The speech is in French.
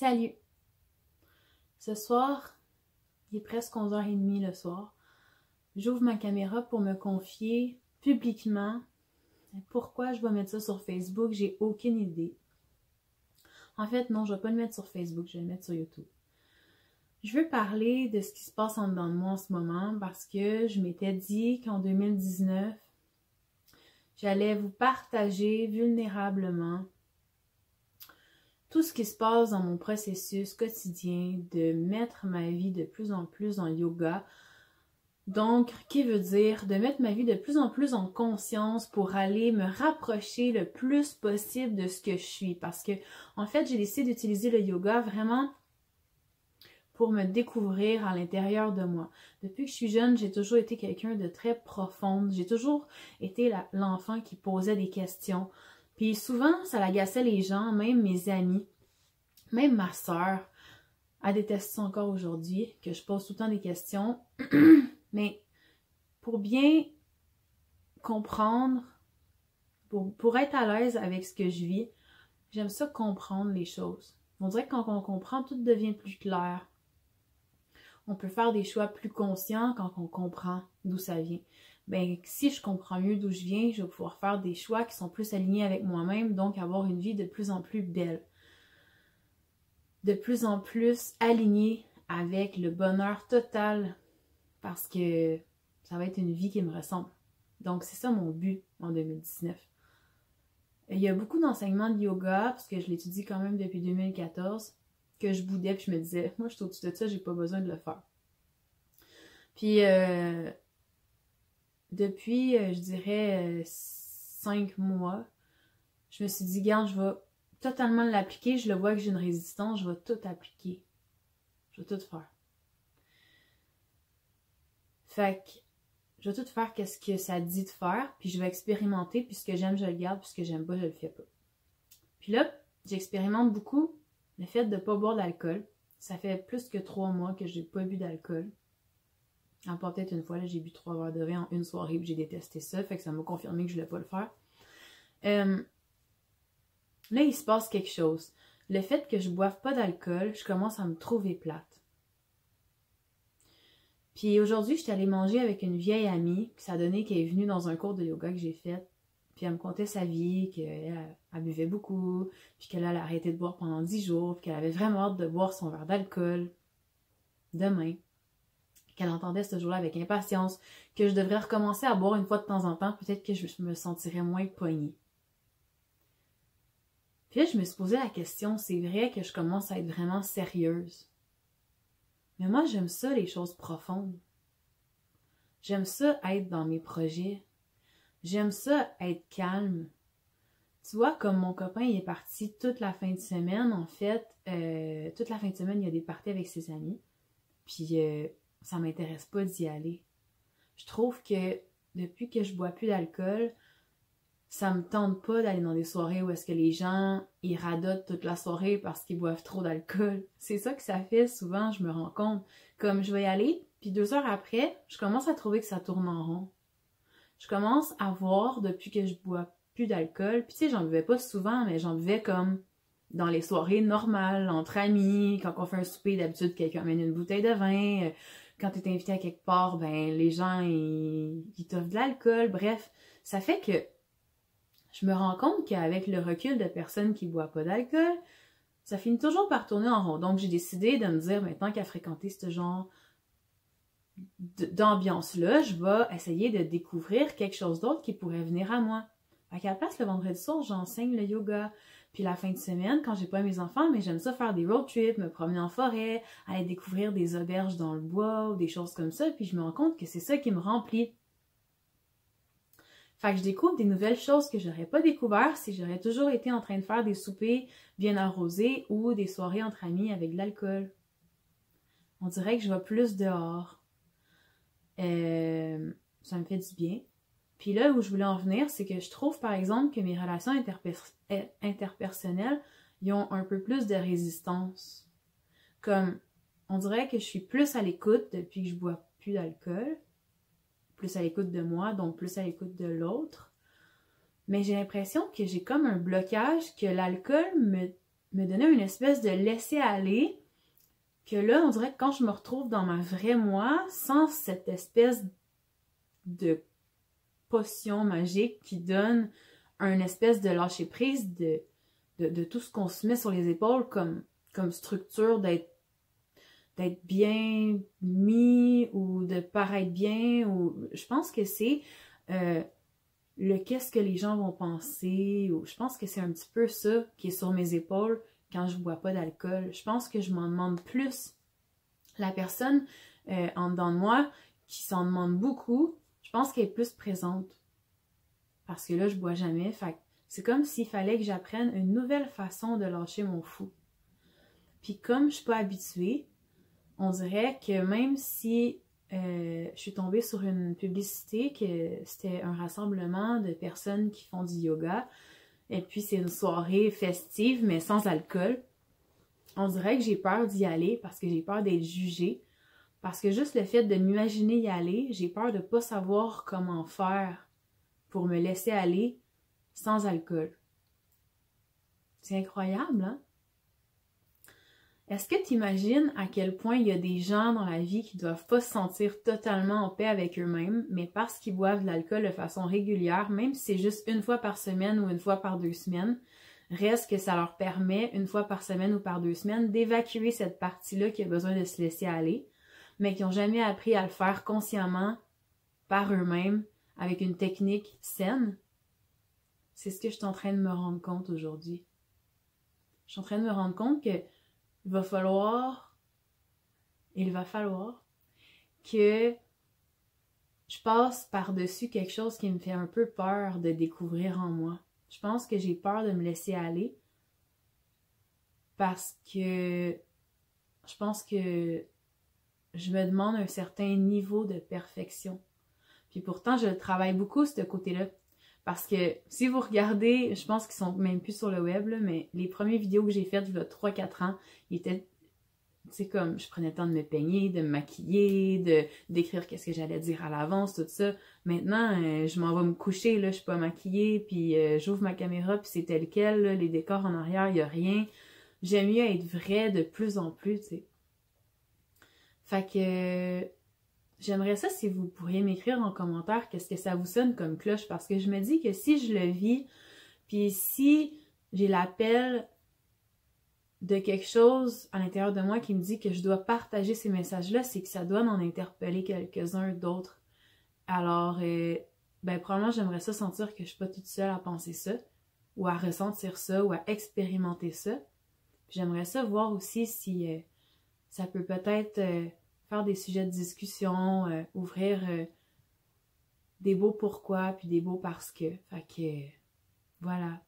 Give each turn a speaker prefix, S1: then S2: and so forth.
S1: Salut! Ce soir, il est presque 11h30 le soir. J'ouvre ma caméra pour me confier publiquement. Pourquoi je vais mettre ça sur Facebook, j'ai aucune idée. En fait, non, je vais pas le mettre sur Facebook, je vais le mettre sur YouTube. Je veux parler de ce qui se passe en dedans de moi en ce moment parce que je m'étais dit qu'en 2019, j'allais vous partager vulnérablement tout ce qui se passe dans mon processus quotidien de mettre ma vie de plus en plus en yoga. Donc, qui veut dire de mettre ma vie de plus en plus en conscience pour aller me rapprocher le plus possible de ce que je suis. Parce que, en fait, j'ai décidé d'utiliser le yoga vraiment pour me découvrir à l'intérieur de moi. Depuis que je suis jeune, j'ai toujours été quelqu'un de très profonde. J'ai toujours été l'enfant qui posait des questions. Puis souvent, ça l'agaçait les gens, même mes amis, même ma sœur. Elle déteste ça encore aujourd'hui, que je pose tout le temps des questions. Mais pour bien comprendre, pour être à l'aise avec ce que je vis, j'aime ça comprendre les choses. On dirait que quand on comprend, tout devient plus clair. On peut faire des choix plus conscients quand on comprend d'où ça vient. Ben, si je comprends mieux d'où je viens, je vais pouvoir faire des choix qui sont plus alignés avec moi-même, donc avoir une vie de plus en plus belle. De plus en plus alignée avec le bonheur total, parce que ça va être une vie qui me ressemble. Donc, c'est ça mon but en 2019. Il y a beaucoup d'enseignements de yoga, parce que je l'étudie quand même depuis 2014, que je boudais puis je me disais, moi je suis au-dessus de ça, j'ai pas besoin de le faire. Puis depuis, je dirais 5 mois, je me suis dit, regarde, je vais totalement l'appliquer, je le vois que j'ai une résistance, je vais tout appliquer. Je vais tout faire. Fait que je vais tout faire qu'est-ce que ça dit de faire, puis je vais expérimenter, puis ce que j'aime, je le garde, puis ce que j'aime pas, je le fais pas. Puis là, j'expérimente beaucoup le fait de ne pas boire d'alcool. Ça fait plus que 3 mois que j'ai pas bu d'alcool. À part peut-être une fois, là, j'ai bu 3 verres de vin en une soirée, puis j'ai détesté ça, fait que ça m'a confirmé que je voulais pas le faire. Là, il se passe quelque chose. Le fait que je boive pas d'alcool, je commence à me trouver plate. Puis aujourd'hui, j'étais allée manger avec une vieille amie, puis ça a donné qu'elle est venue dans un cours de yoga que j'ai fait. Puis elle me contait sa vie, qu'elle buvait beaucoup, puis qu'elle allait arrêter de boire pendant 10 jours, puis qu'elle avait vraiment hâte de boire son verre d'alcool demain. Qu'elle entendait ce jour-là avec impatience, que je devrais recommencer à boire une fois de temps en temps, peut-être que je me sentirais moins poignée. Puis là, je me suis posé la question, c'est vrai que je commence à être vraiment sérieuse. Mais moi, j'aime ça, les choses profondes. J'aime ça être dans mes projets. J'aime ça être calme. Tu vois, comme mon copain, il est parti toute la fin de semaine, en fait, toute la fin de semaine, il y a des parties avec ses amis. Puis, ça m'intéresse pas d'y aller. Je trouve que depuis que je bois plus d'alcool, ça me tente pas d'aller dans des soirées où est-ce que les gens, ils radotent toute la soirée parce qu'ils boivent trop d'alcool. C'est ça que ça fait souvent, je me rends compte. Comme je vais y aller, puis 2 heures après, je commence à trouver que ça tourne en rond. Je commence à voir, depuis que je bois plus d'alcool, puis tu sais, j'en buvais pas souvent, mais j'en buvais comme dans les soirées normales, entre amis, quand on fait un souper, d'habitude, quelqu'un amène une bouteille de vin, quand t'es invité à quelque part, ben les gens, ils t'offrent de l'alcool, bref. Ça fait que je me rends compte qu'avec le recul de personnes qui ne boivent pas d'alcool, ça finit toujours par tourner en rond. Donc, j'ai décidé de me dire, maintenant qu'à fréquenter ce genre d'ambiance-là, je vais essayer de découvrir quelque chose d'autre qui pourrait venir à moi. À quelle place, le vendredi soir, j'enseigne le yoga. Puis la fin de semaine, quand j'ai pas mes enfants, mais j'aime ça faire des road trips, me promener en forêt, aller découvrir des auberges dans le bois ou des choses comme ça. Puis je me rends compte que c'est ça qui me remplit. Fait que je découvre des nouvelles choses que j'aurais pas découvert si j'aurais toujours été en train de faire des soupers bien arrosés ou des soirées entre amis avec de l'alcool. On dirait que je vais plus dehors. Ça me fait du bien. Puis là où je voulais en venir, c'est que je trouve par exemple que mes relations interpersonnelles, ils ont un peu plus de résistance. Comme, on dirait que je suis plus à l'écoute depuis que je bois plus d'alcool. Plus à l'écoute de moi, donc plus à l'écoute de l'autre. Mais j'ai l'impression que j'ai comme un blocage, que l'alcool me donnait une espèce de laisser-aller que là, on dirait que quand je me retrouve dans ma vraie moi, sans cette espèce de potion magique qui donne un espèce de lâcher-prise de tout ce qu'on se met sur les épaules comme structure d'être bien mis ou de paraître bien. Ou je pense que c'est le qu'est-ce que les gens vont penser. Ou je pense que c'est un petit peu ça qui est sur mes épaules quand je bois pas d'alcool. Je pense que je m'en demande plus. La personne en dedans de moi qui s'en demande beaucoup, je pense qu'elle est plus présente. Parce que là, je bois jamais. Fait que c'est comme s'il fallait que j'apprenne une nouvelle façon de lâcher mon fou. Puis comme je suis pas habituée, on dirait que même si je suis tombée sur une publicité que c'était un rassemblement de personnes qui font du yoga, et puis c'est une soirée festive, mais sans alcool, on dirait que j'ai peur d'y aller parce que j'ai peur d'être jugée. Parce que juste le fait de m'imaginer y aller, j'ai peur de pas savoir comment faire pour me laisser aller sans alcool. C'est incroyable, hein? Est-ce que tu imagines à quel point il y a des gens dans la vie qui ne doivent pas se sentir totalement en paix avec eux-mêmes, mais parce qu'ils boivent de l'alcool de façon régulière, même si c'est juste une fois par semaine ou une fois par 2 semaines, reste que ça leur permet, une fois par semaine ou par 2 semaines, d'évacuer cette partie-là qui a besoin de se laisser aller, mais qui n'ont jamais appris à le faire consciemment par eux-mêmes, avec une technique saine. C'est ce que je suis en train de me rendre compte aujourd'hui. Je suis en train de me rendre compte que il va falloir que je passe par-dessus quelque chose qui me fait un peu peur de découvrir en moi. Je pense que j'ai peur de me laisser aller parce que je pense que je me demande un certain niveau de perfection. Puis pourtant, je travaille beaucoup ce côté-là. Parce que si vous regardez, je pense qu'ils sont même plus sur le web, là, mais les premières vidéos que j'ai faites il y a 3-4 ans, ils étaient, c'est comme, je prenais le temps de me peigner, de me maquiller, d'écrire qu'est-ce que j'allais dire à l'avance, tout ça. Maintenant, je m'en vais me coucher, là, je suis pas maquillée, puis j'ouvre ma caméra, puis c'est tel quel, là, les décors en arrière, il y a rien. J'aime mieux être vraie de plus en plus, tu sais. Fait que j'aimerais ça si vous pourriez m'écrire en commentaire qu'est-ce que ça vous sonne comme cloche, parce que je me dis que si je le vis, puis si j'ai l'appel de quelque chose à l'intérieur de moi qui me dit que je dois partager ces messages-là, c'est que ça doit en interpeller quelques-uns d'autres. Alors, ben probablement j'aimerais ça sentir que je suis pas toute seule à penser ça, ou à ressentir ça, ou à expérimenter ça. J'aimerais ça voir aussi si ça peut peut-être faire des sujets de discussion, ouvrir des beaux pourquoi, puis des beaux parce que. Fait que, voilà.